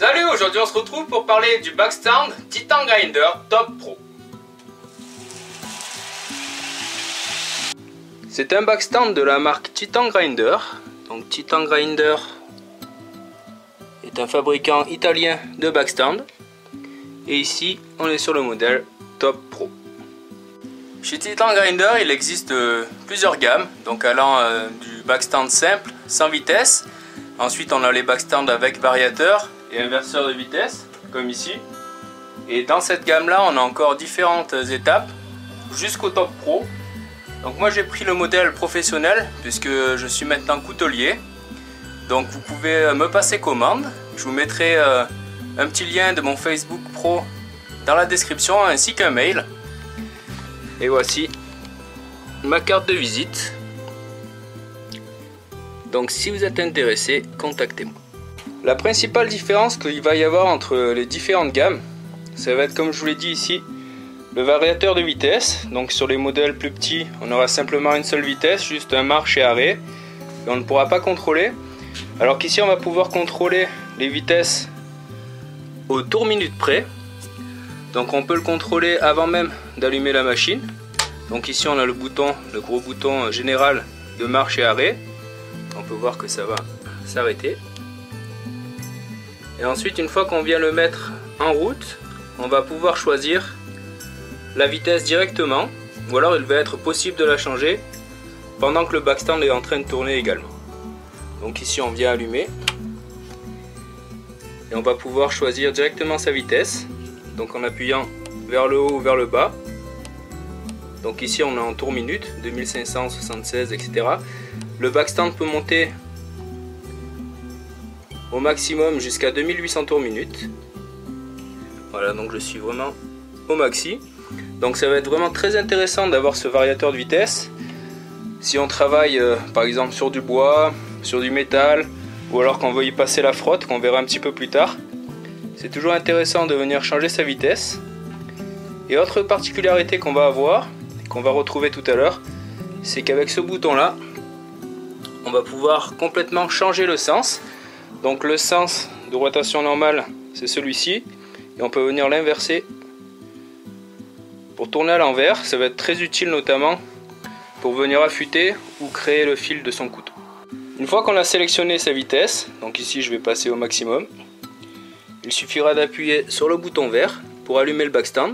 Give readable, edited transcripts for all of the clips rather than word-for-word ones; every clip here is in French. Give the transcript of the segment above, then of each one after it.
Salut, aujourd'hui on se retrouve pour parler du backstand Titan Grinder Top Pro. C'est un backstand de la marque Titan Grinder. Donc Titan Grinder est un fabricant italien de backstand. Et ici on est sur le modèle Top Pro. Chez Titan Grinder il existe plusieurs gammes, donc allant du backstand simple sans vitesse. Ensuite on a les backstands avec variateur et inverseur de vitesse, comme ici. Et dans cette gamme-là, on a encore différentes étapes jusqu'au Top Pro. Donc moi j'ai pris le modèle professionnel puisque je suis maintenant coutelier. Donc vous pouvez me passer commande. Je vous mettrai un petit lien de mon Facebook Pro dans la description ainsi qu'un mail. Et voici ma carte de visite. Donc si vous êtes intéressé, contactez-moi. La principale différence qu'il va y avoir entre les différentes gammes, ça va être, comme je vous l'ai dit ici, le variateur de vitesse. Donc sur les modèles plus petits, on aura simplement une seule vitesse, juste un marche et arrêt, et on ne pourra pas contrôler. Alors qu'ici on va pouvoir contrôler les vitesses au tour minute près. Donc on peut le contrôler avant même d'allumer la machine. Donc ici on a le bouton, le gros bouton général de marche et arrêt. On peut voir que ça va s'arrêter. Et ensuite, une fois qu'on vient le mettre en route, on va pouvoir choisir la vitesse directement, ou alors il va être possible de la changer pendant que le backstand est en train de tourner également. Donc ici on vient allumer et on va pouvoir choisir directement sa vitesse, donc en appuyant vers le haut ou vers le bas. Donc ici on est en tour minute, 2576, etc. Le backstand peut monter au maximum jusqu'à 2800 tours minute. Voilà, donc je suis vraiment au maxi. Donc ça va être vraiment très intéressant d'avoir ce variateur de vitesse si on travaille par exemple sur du bois, sur du métal, ou alors qu'on veut y passer la frotte, qu'on verra un petit peu plus tard. C'est toujours intéressant de venir changer sa vitesse. Et autre particularité qu'on va avoir, qu'on va retrouver tout à l'heure, c'est qu'avec ce bouton là, on va pouvoir complètement changer le sens. Donc le sens de rotation normale, c'est celui-ci, et on peut venir l'inverser pour tourner à l'envers. Ça va être très utile notamment pour venir affûter ou créer le fil de son couteau. Une fois qu'on a sélectionné sa vitesse, donc ici je vais passer au maximum, il suffira d'appuyer sur le bouton vert pour allumer le backstand,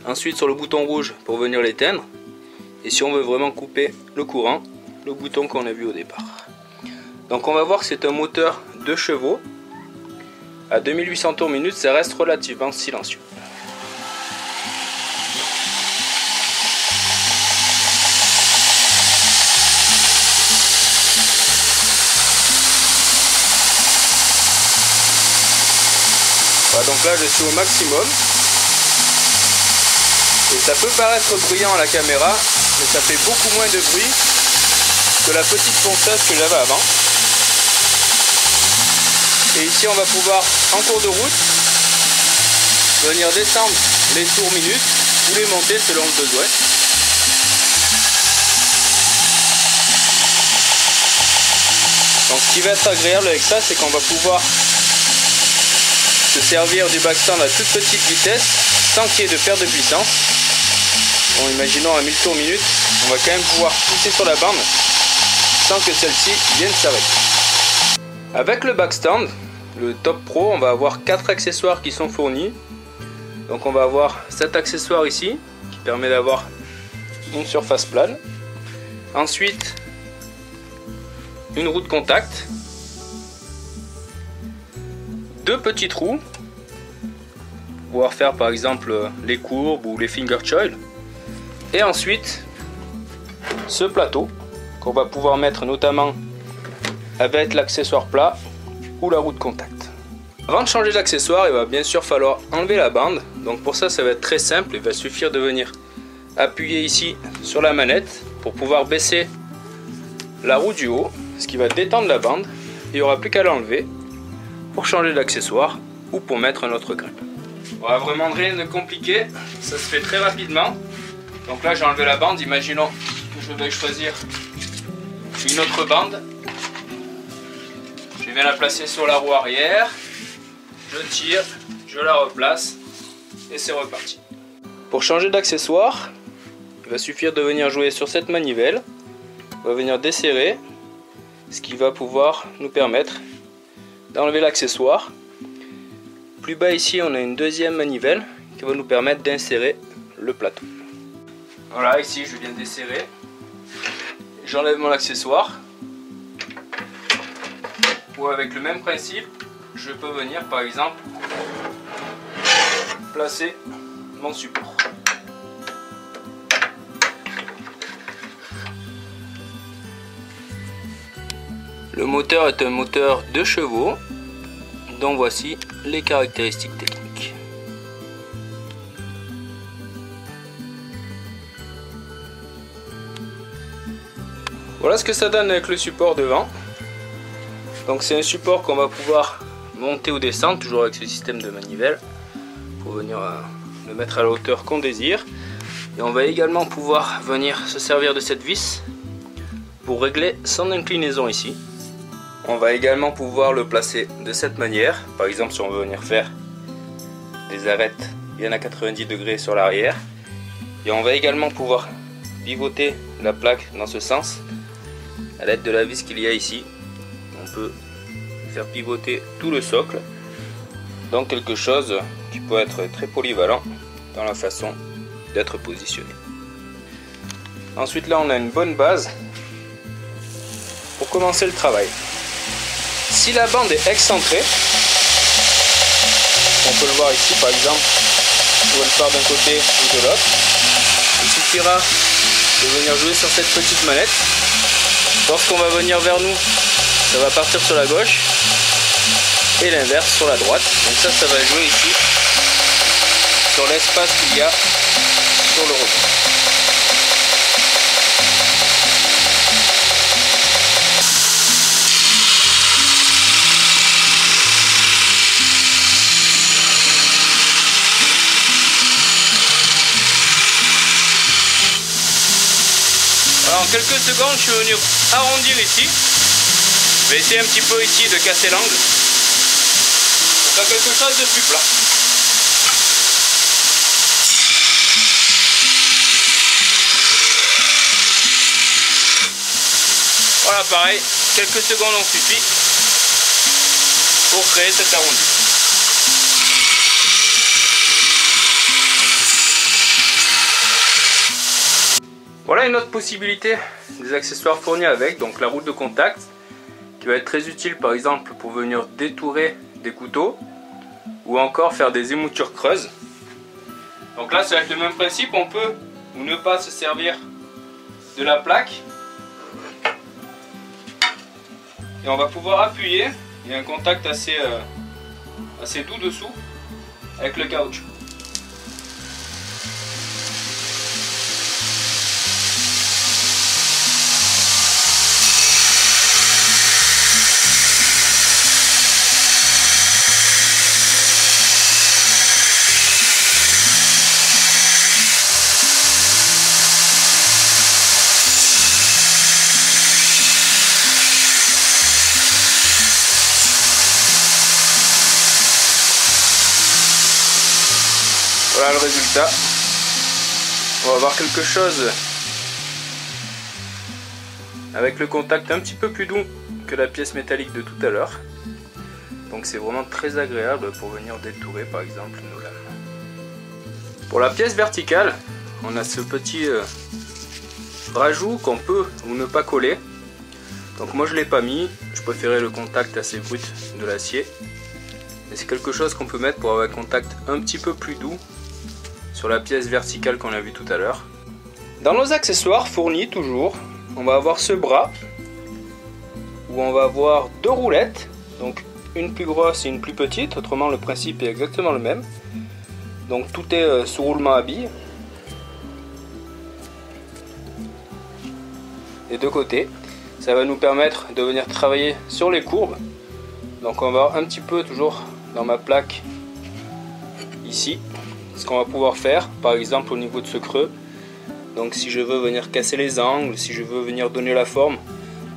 ensuite sur le bouton rouge pour venir l'éteindre, et si on veut vraiment couper le courant, le bouton qu'on a vu au départ. Donc on va voir que c'est un moteur 2 chevaux. À 2800 tours minute, ça reste relativement silencieux. Voilà, donc là je suis au maximum. Et ça peut paraître bruyant à la caméra, mais ça fait beaucoup moins de bruit que la petite ponceuse que j'avais avant. Et ici on va pouvoir, en cours de route, venir descendre les tours minutes ou les monter selon le besoin. Donc ce qui va être agréable avec ça, c'est qu'on va pouvoir se servir du backstand à toute petite vitesse sans qu'il y ait de perte de puissance. Bon, imaginons à 1000 tours minute, on va quand même pouvoir pousser sur la bande sans que celle-ci vienne s'arrêter. Avec le backstand, le Top Pro, on va avoir 4 accessoires qui sont fournis. Donc on va avoir cet accessoire ici qui permet d'avoir une surface plane. Ensuite, une roue de contact, 2 petits trous pour pouvoir faire par exemple les courbes ou les finger choil. Et ensuite, ce plateau qu'on va pouvoir mettre notamment avec l'accessoire plat ou la roue de contact. Avant de changer l'accessoire, il va bien sûr falloir enlever la bande. Donc pour ça, ça va être très simple. Il va suffire de venir appuyer ici sur la manette pour pouvoir baisser la roue du haut, ce qui va détendre la bande. Il n'y aura plus qu'à l'enlever pour changer l'accessoire ou pour mettre un autre grip. Voilà, vraiment rien de compliqué, ça se fait très rapidement. Donc là j'ai enlevé la bande, imaginons que je vais choisir une autre bande. Je vais la placer sur la roue arrière. je tire, je la replace et c'est reparti. Pour changer d'accessoire, il va suffire de venir jouer sur cette manivelle. On va venir desserrer, ce qui va pouvoir nous permettre d'enlever l'accessoire. Plus bas ici, on a une deuxième manivelle qui va nous permettre d'insérer le plateau. Voilà, ici je viens de desserrer. J'enlève mon accessoire. Ou avec le même principe, je peux venir par exemple placer mon support. Le moteur est un moteur 2 chevaux, dont voici les caractéristiques techniques. Voilà ce que ça donne avec le support devant. Donc c'est un support qu'on va pouvoir monter ou descendre, toujours avec ce système de manivelle, pour venir le mettre à la hauteur qu'on désire. Et on va également pouvoir venir se servir de cette vis pour régler son inclinaison ici. On va également pouvoir le placer de cette manière, par exemple si on veut venir faire des arêtes bien à 90 degrés sur l'arrière. Et on va également pouvoir pivoter la plaque dans ce sens à l'aide de la vis qu'il y a ici. On peut faire pivoter tout le socle, donc quelque chose qui peut être très polyvalent dans la façon d'être positionné. Ensuite là on a une bonne base pour commencer le travail. Si la bande est excentrée, on peut le voir ici par exemple, où elle part d'un côté ou de l'autre, il suffira de venir jouer sur cette petite manette. Lorsqu'on va venir vers nous, ça va partir sur la gauche et l'inverse sur la droite. Donc ça va jouer ici sur l'espace qu'il y a sur le rebond. Alors en quelques secondes, je suis venu arrondir ici. Je vais essayer un petit peu ici de casser l'angle pour faire quelque chose de plus plat. Voilà, pareil, quelques secondes ont suffi pour créer cet arrondi. Voilà une autre possibilité des accessoires fournis avec, donc la route de contact qui va être très utile par exemple pour venir détourer des couteaux ou encore faire des émoutures creuses. Donc là c'est avec le même principe, on peut ou ne pas se servir de la plaque et on va pouvoir appuyer. Il y a un contact assez doux dessous avec le caoutchouc. Voilà le résultat. On va voir quelque chose avec le contact un petit peu plus doux que la pièce métallique de tout à l'heure. Donc c'est vraiment très agréable pour venir détourer par exemple nos lames. Pour la pièce verticale, on a ce petit rajout qu'on peut ou ne pas coller. Donc moi je ne l'ai pas mis, je préférais le contact assez brut de l'acier. Mais c'est quelque chose qu'on peut mettre pour avoir un contact un petit peu plus doux sur la pièce verticale qu'on a vue tout à l'heure. Dans nos accessoires fournis toujours, on va avoir ce bras où on va avoir deux roulettes, donc une plus grosse et une plus petite, autrement le principe est exactement le même. Donc tout est sous roulement à billes. Des deux côtés, ça va nous permettre de venir travailler sur les courbes. Donc on va avoir un petit peu toujours dans ma plaque ici ce qu'on va pouvoir faire par exemple au niveau de ce creux. Donc si je veux venir casser les angles, si je veux venir donner la forme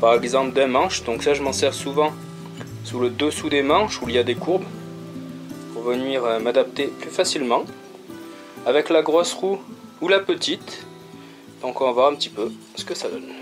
par exemple d'un manche, donc ça je m'en sers souvent sous le dessous des manches où il y a des courbes. pour venir m'adapter plus facilement avec la grosse roue ou la petite. Donc on va voir un petit peu ce que ça donne.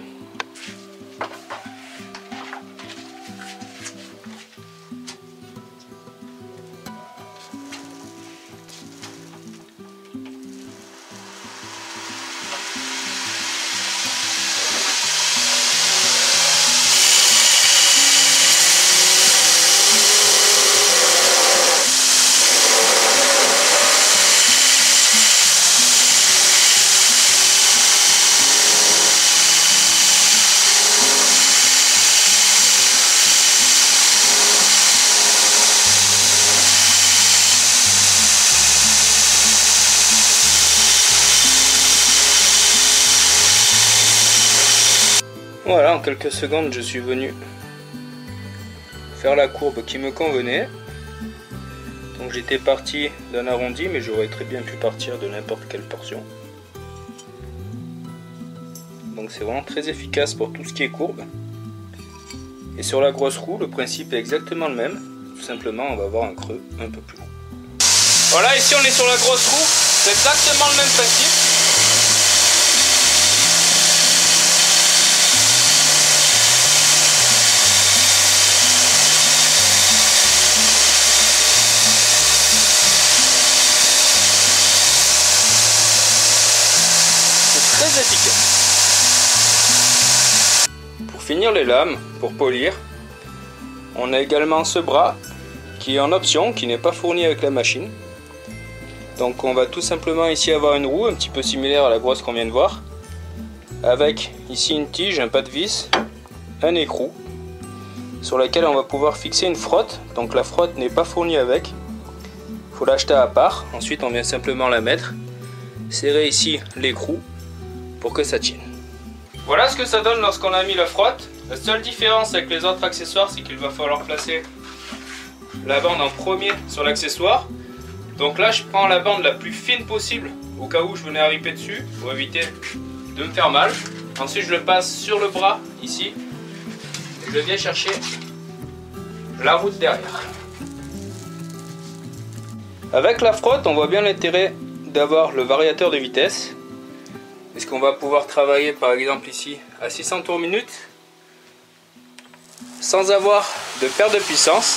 Voilà, en quelques secondes, je suis venu faire la courbe qui me convenait. Donc j'étais parti d'un arrondi, mais j'aurais très bien pu partir de n'importe quelle portion. Donc c'est vraiment très efficace pour tout ce qui est courbe. Et sur la grosse roue, le principe est exactement le même. Tout simplement, on va avoir un creux un peu plus haut. Voilà, ici on est sur la grosse roue. C'est exactement le même principe. Très efficace. Pour finir les lames, pour polir, on a également ce bras qui est en option, qui n'est pas fourni avec la machine. Donc on va tout simplement ici avoir une roue un petit peu similaire à la grosse qu'on vient de voir, avec ici une tige, un pas de vis, un écrou sur laquelle on va pouvoir fixer une frotte. Donc la frotte n'est pas fournie avec, il faut l'acheter à part. Ensuite on vient simplement la mettre, serrer ici l'écrou pour que ça tienne. Voilà ce que ça donne lorsqu'on a mis la frotte. La seule différence avec les autres accessoires, c'est qu'il va falloir placer la bande en premier sur l'accessoire. Donc là je prends la bande la plus fine possible au cas où je venais à riper dessus pour éviter de me faire mal. Ensuite je le passe sur le bras ici et je viens chercher la route derrière. Avec la frotte on voit bien l'intérêt d'avoir le variateur de vitesse. Est-ce qu'on va pouvoir travailler par exemple ici à 600 tours minute sans avoir de perte de puissance.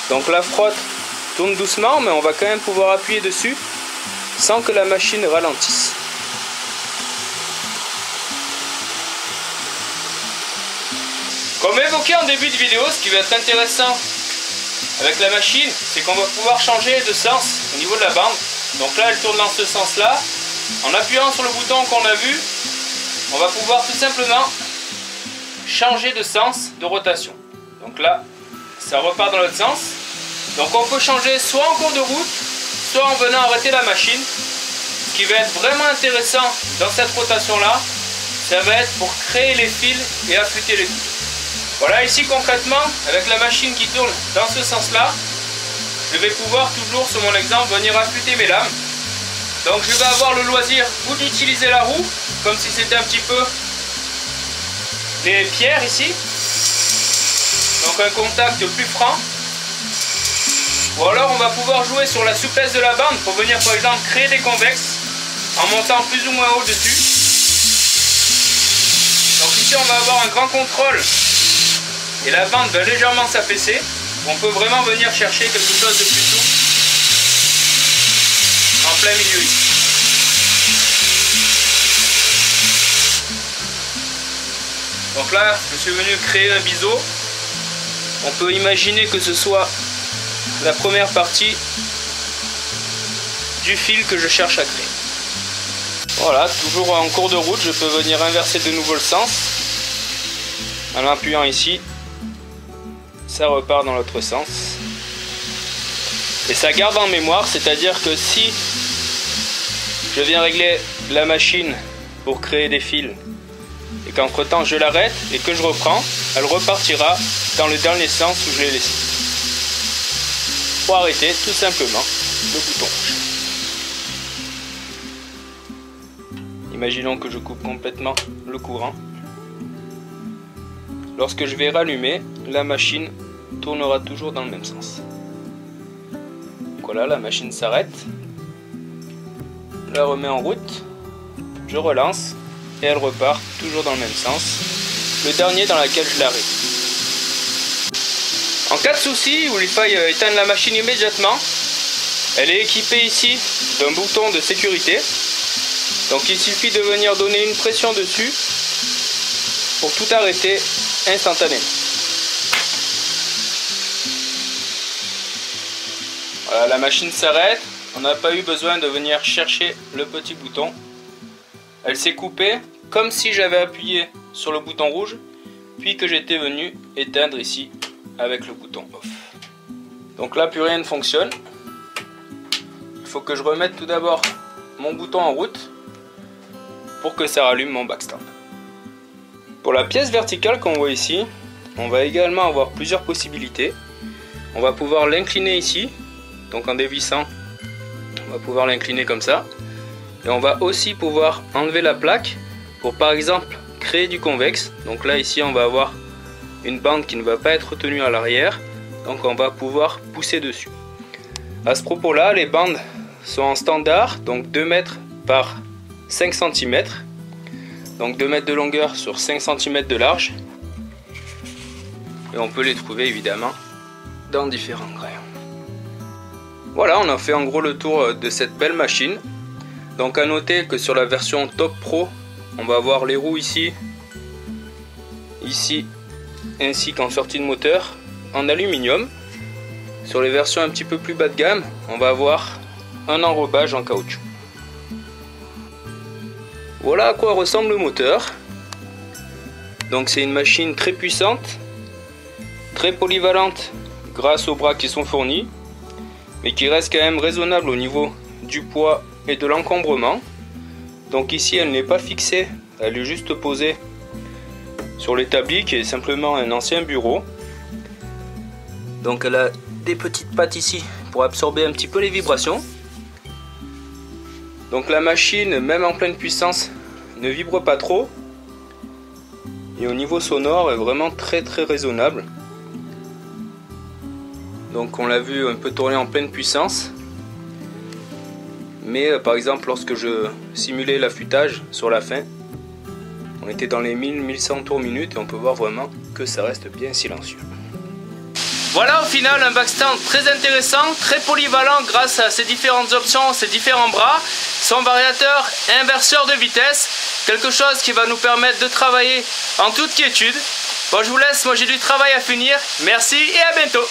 Donc la frotte tourne doucement, mais on va quand même pouvoir appuyer dessus sans que la machine ralentisse. Comme évoqué en début de vidéo, ce qui va être intéressant avec la machine, c'est qu'on va pouvoir changer de sens au niveau de la bande. Donc là elle tourne dans ce sens là. En appuyant sur le bouton qu'on a vu, on va pouvoir tout simplement changer de sens de rotation. Donc là, ça repart dans l'autre sens. Donc on peut changer soit en cours de route, soit en venant arrêter la machine. Ce qui va être vraiment intéressant dans cette rotation-là, ça va être pour créer les fils et affûter les couteaux. Voilà, ici concrètement, avec la machine qui tourne dans ce sens-là, je vais pouvoir toujours, sur mon exemple, venir affûter mes lames. Donc je vais avoir le loisir ou d'utiliser la roue, comme si c'était un petit peu les pierres ici. Donc un contact plus franc. Ou alors on va pouvoir jouer sur la souplesse de la bande pour venir par exemple créer des convexes en montant plus ou moins haut dessus. Donc ici on va avoir un grand contrôle et la bande va légèrement s'affaisser. On peut vraiment venir chercher quelque chose de plus souple en plein milieu ici. Donc là, je suis venu créer un biseau. On peut imaginer que ce soit la première partie du fil que je cherche à créer. Voilà, toujours en cours de route, je peux venir inverser de nouveau le sens. En appuyant ici, ça repart dans l'autre sens. Et ça garde en mémoire, c'est-à-dire que si je viens régler la machine pour créer des fils et qu'entre temps je l'arrête et que je reprends, elle repartira dans le dernier sens où je l'ai laissé. Pour arrêter tout simplement le bouton rouge. Imaginons que je coupe complètement le courant. Lorsque je vais rallumer, la machine tournera toujours dans le même sens. voilà, la machine s'arrête. Je la remets en route. Je relance. Et elle repart toujours dans le même sens. Le dernier dans lequel je l'arrête. En cas de souci où il faille éteindre la machine immédiatement, elle est équipée ici d'un bouton de sécurité. Donc il suffit de venir donner une pression dessus pour tout arrêter instantanément. Voilà, la machine s'arrête. On n'a pas eu besoin de venir chercher le petit bouton. Elle s'est coupée comme si j'avais appuyé sur le bouton rouge, puis que j'étais venu éteindre ici avec le bouton off. Donc là, plus rien ne fonctionne. Il faut que je remette tout d'abord mon bouton en route pour que ça rallume mon backstand. Pour la pièce verticale qu'on voit ici, on va également avoir plusieurs possibilités. On va pouvoir l'incliner ici, donc en dévissant, on va pouvoir l'incliner comme ça. Et on va aussi pouvoir enlever la plaque pour par exemple créer du convexe. Donc là ici on va avoir une bande qui ne va pas être tenue à l'arrière, donc on va pouvoir pousser dessus. À ce propos là, les bandes sont en standard, donc 2 mètres par 5 cm, donc 2 mètres de longueur sur 5 cm de large, et on peut les trouver évidemment dans différents grains. Voilà, on a fait en gros le tour de cette belle machine. Donc à noter que sur la version Top Pro, on va avoir les roues ici, ainsi qu'en sortie de moteur en aluminium. Sur les versions un petit peu plus bas de gamme, on va avoir un enrobage en caoutchouc. Voilà à quoi ressemble le moteur. Donc c'est une machine très puissante, très polyvalente grâce aux bras qui sont fournis, mais qui reste quand même raisonnable au niveau du poids et de l'encombrement. Donc ici elle n'est pas fixée, elle est juste posée sur l'établi qui est simplement un ancien bureau. Donc elle a des petites pattes ici pour absorber un petit peu les vibrations. Donc la machine, même en pleine puissance, ne vibre pas trop. Et au niveau sonore est vraiment très raisonnable. Donc on l'a vu un peu tourner en pleine puissance. Mais par exemple lorsque je simulais l'affûtage sur la fin, on était dans les 1000-1100 tours minute et on peut voir vraiment que ça reste bien silencieux. Voilà au final un backstand très intéressant, très polyvalent grâce à ses différentes options, ses différents bras, son variateur et inverseur de vitesse, quelque chose qui va nous permettre de travailler en toute quiétude. Bon, je vous laisse, moi j'ai du travail à finir, merci et à bientôt.